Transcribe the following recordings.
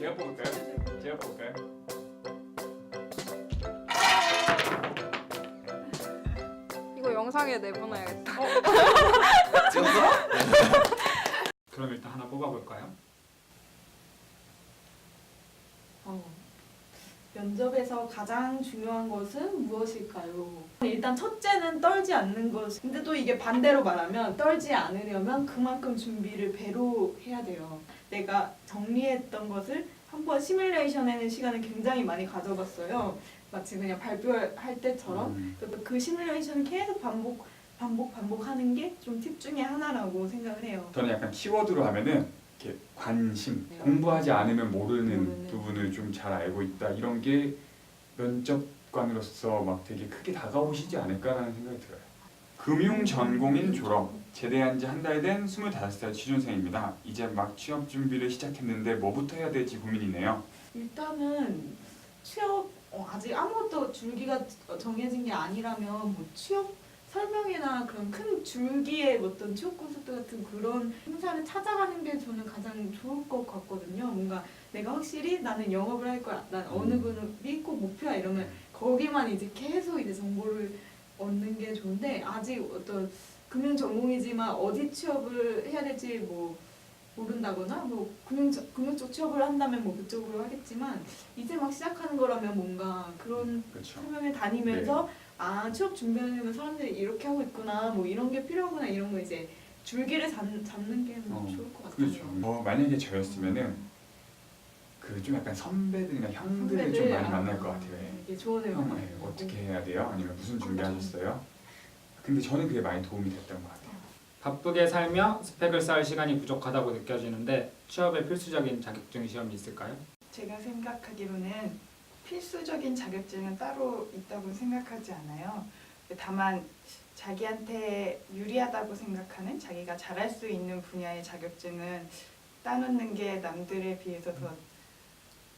제가 뽑을까요? 제가 뽑을까요? 이거 영상에 내보내야겠다. 찍었어? 그럼 일단 하나 뽑아볼까요? 면접에서 가장 중요한 것은 무엇일까요? 일단 첫째는 떨지 않는 것. 근데 또 이게 반대로 말하면 떨지 않으려면 그만큼 준비를 배로 해야 돼요. 내가 정리했던 것을 한번 시뮬레이션에는 시간을 굉장히 많이 가져봤어요. 마치 그냥 발표할 때처럼 또 그 시뮬레이션을 계속 반복하는 게 좀 팁 중에 하나라고 생각을 해요. 저는 약간 키워드로 하면은 이렇게 관심, 네. 공부하지 않으면 모르는 모르는. 부분을 좀 잘 알고 있다 이런 게 면접관으로서 막 되게 크게 다가오시지 않을까라는 생각이 들어요. 금융 전공인 졸업, 제대한 지 한 달 된 25살 취준생입니다. 이제 막 취업 준비를 시작했는데 뭐부터 해야 될지 고민이네요. 일단은 취업 아직 아무것도 줄기가 정해진 게 아니라면 뭐 취업 설명회나 그런 큰 줄기의 어떤 취업 콘서트 같은 그런 행사를 찾아가는 게 저는 가장 좋을 것 같거든요. 뭔가 내가 확실히 나는 영업을 할 거야, 난 어느 그룹이 꼭 목표야 이러면 거기만 이제 계속 이제 정보를 얻는 게 좋은데 아직 어떤 금융 전공이지만 어디 취업을 해야 될지 뭐 모른다거나 뭐 금융 쪽 취업을 한다면 뭐 그쪽으로 하겠지만 이제 막 시작하는 거라면 뭔가 그런 그렇죠. 설명회 다니면서 아 취업 준비하려면 사람들이 이렇게 하고 있구나 뭐 이런 게 필요하구나 이런 거 이제 줄기를 잡는 게 좋을 것 같아요. 그렇죠. 만약에 저였으면은 그 좀 약간 선배들이나 형들을 좀 많이 만날 것 같아요. 이게 조언을 형, 많이 어떻게 해야 돼요? 아니면 무슨 준비하셨어요? 근데 저는 그게 많이 도움이 됐던 것 같아요. 바쁘게 살며 스펙을 쌓을 시간이 부족하다고 느껴지는데 취업에 필수적인 자격증 시험이 있을까요? 제가 생각하기로는 필수적인 자격증은 따로 있다고 생각하지 않아요. 다만 자기한테 유리하다고 생각하는 자기가 잘할 수 있는 분야의 자격증은 따놓는 게 남들에 비해서 더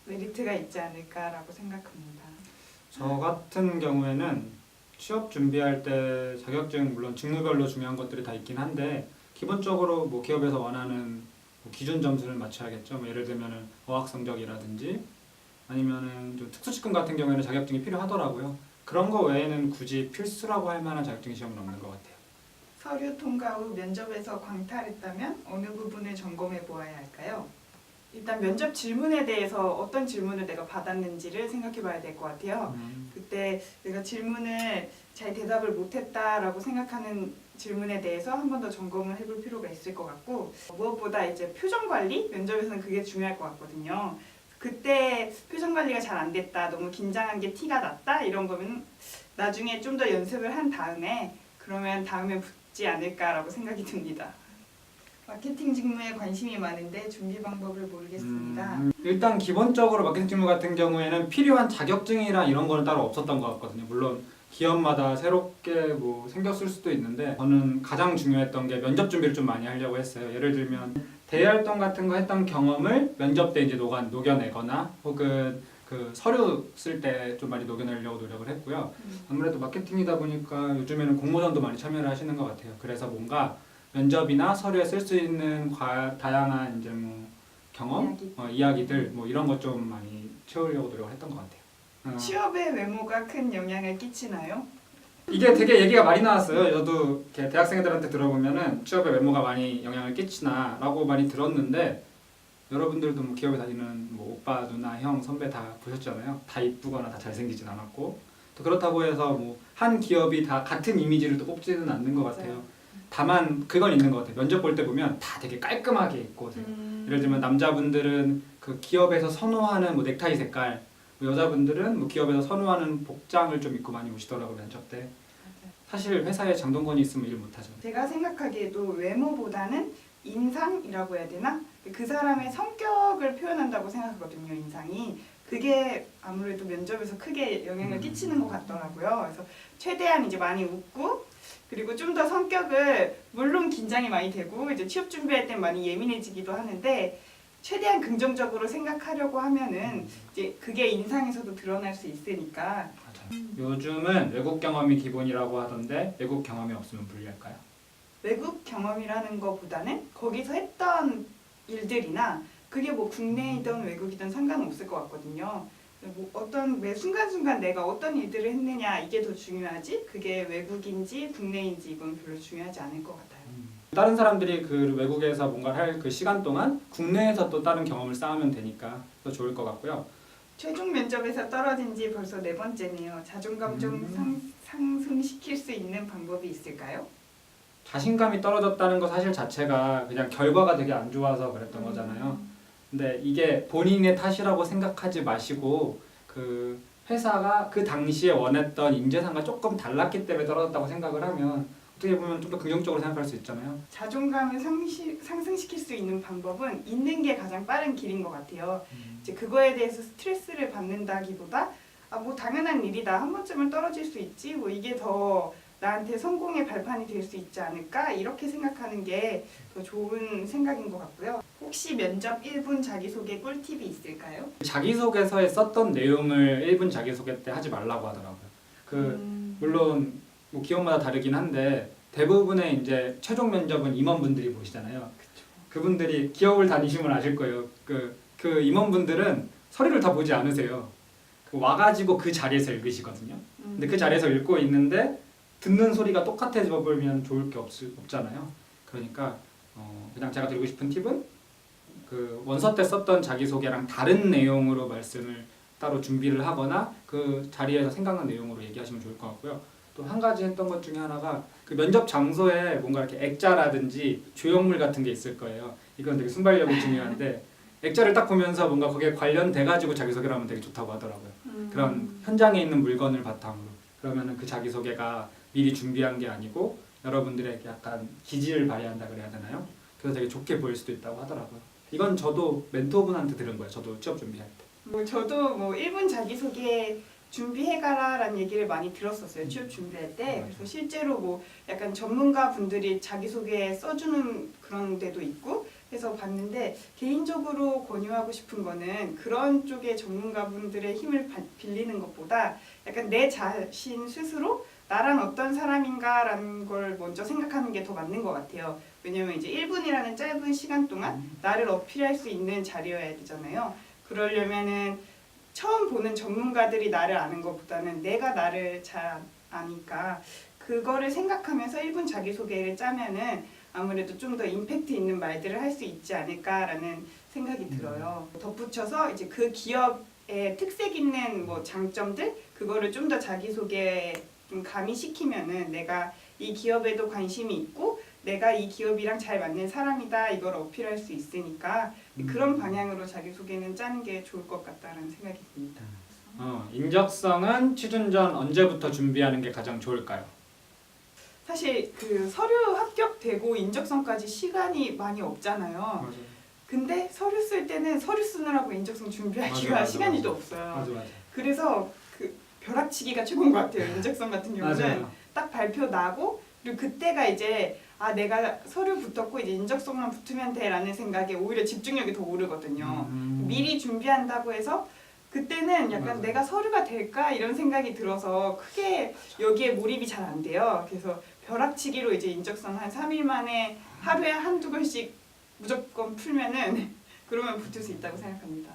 메리트가 있지 않을까라고 생각합니다. 저 같은 경우에는 취업 준비할 때 자격증 물론 직무별로 중요한 것들이 다 있긴 한데 기본적으로 뭐 기업에서 원하는 뭐 기준 점수를 맞춰야겠죠. 뭐 예를 들면은 어학 성적이라든지 아니면은 좀 특수직군 같은 경우에는 자격증이 필요하더라고요. 그런 거 외에는 굳이 필수라고 할 만한 자격증 시험은 없는 것 같아요. 서류 통과 후 면접에서 광탈했다면 어느 부분을 점검해 보아야 할까요? 일단 면접 질문에 대해서 어떤 질문을 내가 받았는지를 생각해 봐야 될 것 같아요. 그때 내가 질문을 잘 대답을 못했다라고 생각하는 질문에 대해서 한 번 더 점검을 해볼 필요가 있을 것 같고 무엇보다 이제 표정 관리? 면접에서는 그게 중요할 것 같거든요. 그때 표정 관리가 잘 안 됐다, 너무 긴장한 게 티가 났다 이런 거면 나중에 좀 더 연습을 한 다음에 그러면 다음에 붙지 않을까라고 생각이 듭니다. 마케팅 직무에 관심이 많은데 준비 방법을 모르겠습니다. 일단 기본적으로 마케팅 직무 같은 경우에는 필요한 자격증이랑 이런 거는 따로 없었던 것 같거든요. 물론 기업마다 새롭게 뭐 생겼을 수도 있는데 저는 가장 중요했던 게 면접 준비를 좀 많이 하려고 했어요. 예를 들면 대외활동 같은 거 했던 경험을 면접 때 이제 녹여내거나 혹은 그 서류 쓸 때 좀 많이 녹여내려고 노력을 했고요. 아무래도 마케팅이다 보니까 요즘에는 공모전도 많이 참여를 하시는 것 같아요. 그래서 뭔가 면접이나 서류에 쓸 수 있는 다양한 이제 뭐 경험, 이야기들 뭐 이런 것 좀 많이 채우려고 노력을 했던 것 같아요. 취업의 외모가 큰 영향을 끼치나요? 이게 되게 얘기가 많이 나왔어요. 저도 이렇게 대학생들한테 들어보면은 취업에 외모가 많이 영향을 끼치나라고 많이 들었는데 여러분들도 뭐 기업에 다니는 뭐 오빠, 누나, 형, 선배 다 보셨잖아요. 다 이쁘거나 다 잘생기진 않았고 또 그렇다고 해서 뭐 한 기업이 다 같은 이미지를 또 뽑지는 않는 것 같아요. 다만 그건 있는 것 같아요. 면접 볼 때 보면 다 되게 깔끔하게 입고 오세요. 예를 들면 남자분들은 그 기업에서 선호하는 뭐 넥타이 색깔, 뭐 여자분들은 뭐 기업에서 선호하는 복장을 좀 입고 많이 오시더라고요. 면접 때. 사실 회사에 장동건이 있으면 일 못하죠. 제가 생각하기에도 외모보다는 인상이라고 해야 되나? 그 사람의 성격을 표현한다고 생각하거든요. 인상이. 그게 아무래도 면접에서 크게 영향을 끼치는 것 같더라고요. 그래서 최대한 이제 많이 웃고 그리고 좀 더 성격을 물론 긴장이 많이 되고 이제 취업 준비할 땐 많이 예민해지기도 하는데 최대한 긍정적으로 생각하려고 하면은 이제 그게 인상에서도 드러날 수 있으니까. 맞아요. 요즘은 외국 경험이 기본이라고 하던데 외국 경험이 없으면 불리할까요? 외국 경험이라는 것보다는 거기서 했던 일들이나 그게 뭐 국내이든 외국이든 상관없을 것 같거든요. 뭐 어떤 매 순간순간 내가 어떤 일들을 했느냐 이게 더 중요하지 그게 외국인지 국내인지 이건 별로 중요하지 않을 것 같아요. 다른 사람들이 그 외국에서 뭔가를 할 그 시간 동안 국내에서 또 다른 경험을 쌓으면 되니까 더 좋을 것 같고요. 최종 면접에서 떨어진 지 벌써 4번째네요. 자존감 좀 상승시킬 수 있는 방법이 있을까요? 자신감이 떨어졌다는 것 사실 자체가 그냥 결과가 되게 안 좋아서 그랬던 거잖아요. 근데 이게 본인의 탓이라고 생각하지 마시고 그 회사가 그 당시에 원했던 인재상과 조금 달랐기 때문에 떨어졌다고 생각을 하면 어떻게 보면 좀 더 긍정적으로 생각할 수 있잖아요. 자존감을 상승시킬 수 있는 방법은 있는 게 가장 빠른 길인 것 같아요. 이제 그거에 대해서 스트레스를 받는다기보다 뭐 당연한 일이다. 한 번쯤은 떨어질 수 있지. 뭐 이게 더 나한테 성공의 발판이 될 수 있지 않을까? 이렇게 생각하는 게 더 좋은 생각인 것 같고요. 혹시 면접 1분 자기소개 꿀팁이 있을까요? 자기소개서에 썼던 내용을 1분 자기소개 때 하지 말라고 하더라고요. 물론 뭐 기업마다 다르긴 한데 대부분의 이제 최종 면접은 임원분들이 보시잖아요. 그분들이 기업을 다니시면 아실 거예요. 그 임원분들은 서류를 다 보지 않으세요. 와가지고 그 자리에서 읽으시거든요. 근데 그 자리에서 읽고 있는데 듣는 소리가 똑같아져 버리면 좋을 게 없잖아요. 그러니까 그냥 제가 드리고 싶은 팁은 그 원서 때 썼던 자기소개랑 다른 내용으로 말씀을 따로 준비를 하거나 그 자리에서 생각난 내용으로 얘기하시면 좋을 것 같고요. 또 한 가지 했던 것 중에 하나가 그 면접 장소에 뭔가 이렇게 액자라든지 조형물 같은 게 있을 거예요. 이건 되게 순발력이 중요한데 액자를 딱 보면서 뭔가 거기에 관련돼 가지고 자기소개를 하면 되게 좋다고 하더라고요. 그런 현장에 있는 물건을 바탕으로 그러면은 그 자기소개가 미리 준비한 게 아니고 여러분들에게 약간 기질을 발휘한다 그래야 되나요? 그래서 되게 좋게 보일 수도 있다고 하더라고요. 이건 저도 멘토분한테 들은 거예요. 저도 취업 준비할 때. 저도 뭐 1분 자기소개 준비해가라라는 얘기를 많이 들었었어요. 취업 준비할 때. 그래서 실제로 뭐 약간 전문가 분들이 자기소개 써주는 그런 데도 있고 해서 봤는데 개인적으로 권유하고 싶은 거는 그런 쪽의 전문가분들의 힘을 빌리는 것보다 약간 내 자신 스스로 나란 어떤 사람인가라는 걸 먼저 생각하는 게 더 맞는 것 같아요. 왜냐면 이제 1분이라는 짧은 시간 동안 나를 어필할 수 있는 자리여야 되잖아요. 그러려면은 처음 보는 전문가들이 나를 아는 것보다는 내가 나를 잘 아니까 그거를 생각하면서 1분 자기소개를 짜면은 아무래도 좀 더 임팩트 있는 말들을 할 수 있지 않을까라는 생각이 들어요. 덧붙여서 이제 그 기업의 특색 있는 뭐 장점들 그거를 좀 더 자기소개에 좀 가미시키면은 내가 이 기업에도 관심이 있고 내가 이 기업이랑 잘 맞는 사람이다 이걸 어필할 수 있으니까 그런 방향으로 자기소개는 짜는 게 좋을 것 같다라는 생각이 듭니다. 인적성은 취준 전 언제부터 준비하는 게 가장 좋을까요? 사실 그 서류 합격되고 인적성까지 시간이 많이 없잖아요. 맞아요. 근데 서류 쓸 때는 서류 쓰느라고 인적성 준비하기가 시간이 또 없어요. 맞아. 그래서 그 벼락치기가 최고인 것 같아요. 인적성 같은 경우는 맞아요. 딱 발표 나고 그리고 그때가 이제 내가 서류 붙었고 이제 인적성만 붙으면 돼라는 생각에 오히려 집중력이 더 오르거든요. 미리 준비한다고 해서 그때는 약간 맞아요. 내가 서류가 될까 이런 생각이 들어서 크게 여기에 몰입이 잘 안 돼요. 그래서 벼락치기로 이제 인적성 한 3일 만에 하루에 한두 번씩 무조건 풀면은 그러면 붙을 수 있다고 생각합니다.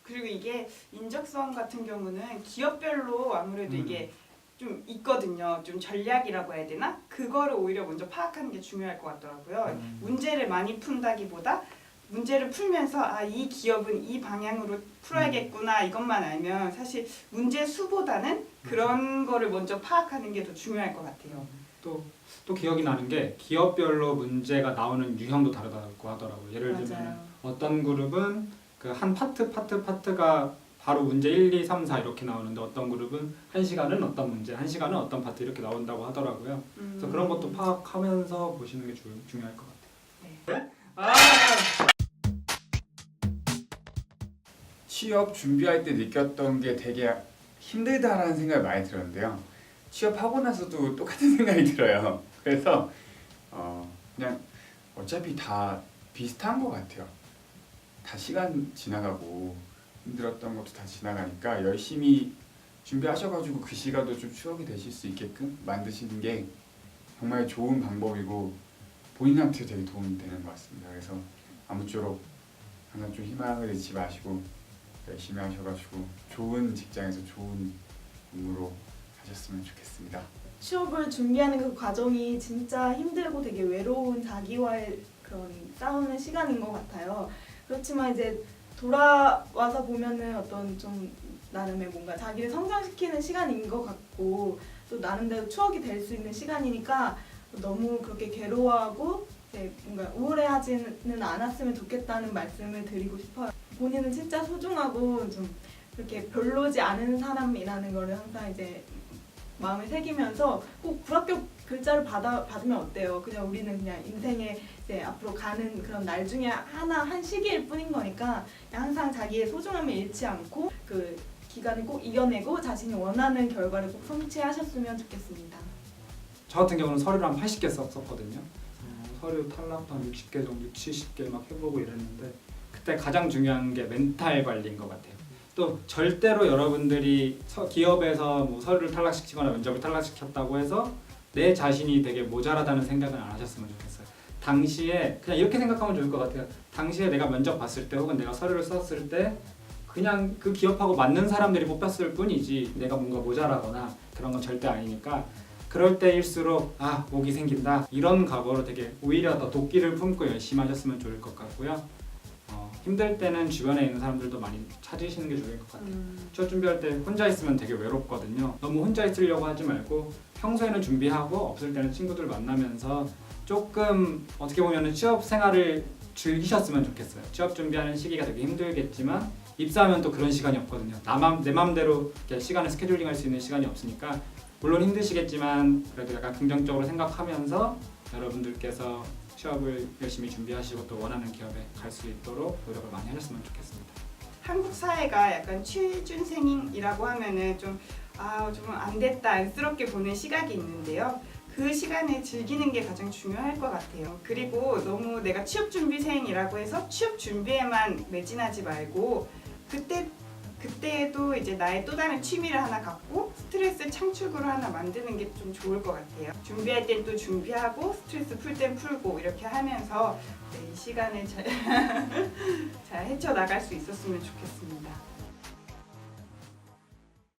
그리고 이게 인적성 같은 경우는 기업별로 아무래도 이게 좀 있거든요. 좀 전략이라고 해야 되나? 그거를 오히려 먼저 파악하는 게 중요할 것 같더라고요. 문제를 많이 푼다기보다 문제를 풀면서 이 기업은 이 방향으로 풀어야겠구나 이것만 알면 사실 문제 수보다는 그런 거를 먼저 파악하는 게 더 중요할 것 같아요. 또 기억이 나는 게 기업별로 문제가 나오는 유형도 다르다고 하더라고요. 예를 들면 맞아요. 어떤 그룹은 그 한 파트가 바로 문제 1, 2, 3, 4 이렇게 나오는데 어떤 그룹은 1시간은 어떤 문제, 1시간은 어떤 파트 이렇게 나온다고 하더라고요. 그래서 그런 것도 파악하면서 보시는 게 중요할 것 같아요. 취업 준비할 때 느꼈던 게 되게 힘들다라는 생각이 많이 들었는데요. 취업하고 나서도 똑같은 생각이 들어요. 그래서 그냥 어차피 다 비슷한 것 같아요. 다 시간 지나가고 힘들었던 것도 다 지나가니까 열심히 준비하셔가지고 그 시간도 좀 추억이 되실 수 있게끔 만드시는 게 정말 좋은 방법이고 본인한테 되게 도움이 되는 것 같습니다. 그래서 아무쪼록 항상 좀 희망을 잃지 마시고 열심히 하셔가지고 좋은 직장에서 좋은 공무로 하셨으면 좋겠습니다. 취업을 준비하는 그 과정이 진짜 힘들고 되게 외로운 자기와의 그런 싸우는 시간인 것 같아요. 그렇지만 이제 돌아와서 보면은 어떤 좀 나름의 뭔가 자기를 성장시키는 시간인 것 같고 또 나름대로 추억이 될 수 있는 시간이니까 너무 그렇게 괴로워하고 이제 뭔가 우울해하지는 않았으면 좋겠다는 말씀을 드리고 싶어요. 본인은 진짜 소중하고 좀 그렇게 별로지 않은 사람이라는 거를 항상 이제 마음에 새기면서 꼭 불합격 글자를 받으면 어때요? 그냥 우리는 그냥 인생에 이제 앞으로 가는 그런 날 중에 한 시기일 뿐인 거니까 항상 자기의 소중함을 잃지 않고 그 기간을 꼭 이겨내고 자신이 원하는 결과를 꼭 성취하셨으면 좋겠습니다. 저 같은 경우는 서류를 한 80개 썼거든요. 서류 탈락도 한 60개 정도, 70개 막 해보고 이랬는데 그때 가장 중요한 게 멘탈 관리인 것 같아요. 또 절대로 여러분들이 기업에서 뭐 서류를 탈락시키거나 면접을 탈락시켰다고 해서 내 자신이 되게 모자라다는 생각은 안 하셨으면 좋겠어요. 당시에 그냥 이렇게 생각하면 좋을 것 같아요. 당시에 내가 면접 봤을 때 혹은 내가 서류를 썼을 때 그냥 그 기업하고 맞는 사람들이 뽑혔을 뿐이지 내가 뭔가 모자라거나 그런 건 절대 아니니까 그럴 때일수록 오기 생긴다 이런 각오로 되게 오히려 더 도끼를 품고 열심히 하셨으면 좋을 것 같고요. 힘들 때는 주변에 있는 사람들도 많이 찾으시는 게 좋을 것 같아요. 취업 준비할 때 혼자 있으면 되게 외롭거든요. 너무 혼자 있으려고 하지 말고 평소에는 준비하고 없을 때는 친구들 만나면서 조금 어떻게 보면 취업 생활을 즐기셨으면 좋겠어요. 취업 준비하는 시기가 되게 힘들겠지만 입사하면 또 그런 시간이 없거든요. 내 맘대로 시간을 스케줄링 할 수 있는 시간이 없으니까 물론 힘드시겠지만 그래도 약간 긍정적으로 생각하면서 여러분들께서 취업을 열심히 준비하시고 또 원하는 기업에 갈 수 있도록 노력을 많이 하셨으면 좋겠습니다. 한국 사회가 약간 취준생이라고 하면은 좀 안 됐다 안쓰럽게 보는 시각이 있는데요. 그 시간을 즐기는 게 가장 중요할 것 같아요. 그리고 너무 내가 취업 준비생이라고 해서 취업 준비에만 매진하지 말고 그때도 이제 나의 또 다른 취미를 하나 갖고 스트레스 창출구를 하나 만드는 게 좀 좋을 것 같아요. 준비할 땐 또 준비하고 스트레스 풀 땐 풀고 이렇게 하면서 이 시간을 잘 헤쳐나갈 수 있었으면 좋겠습니다.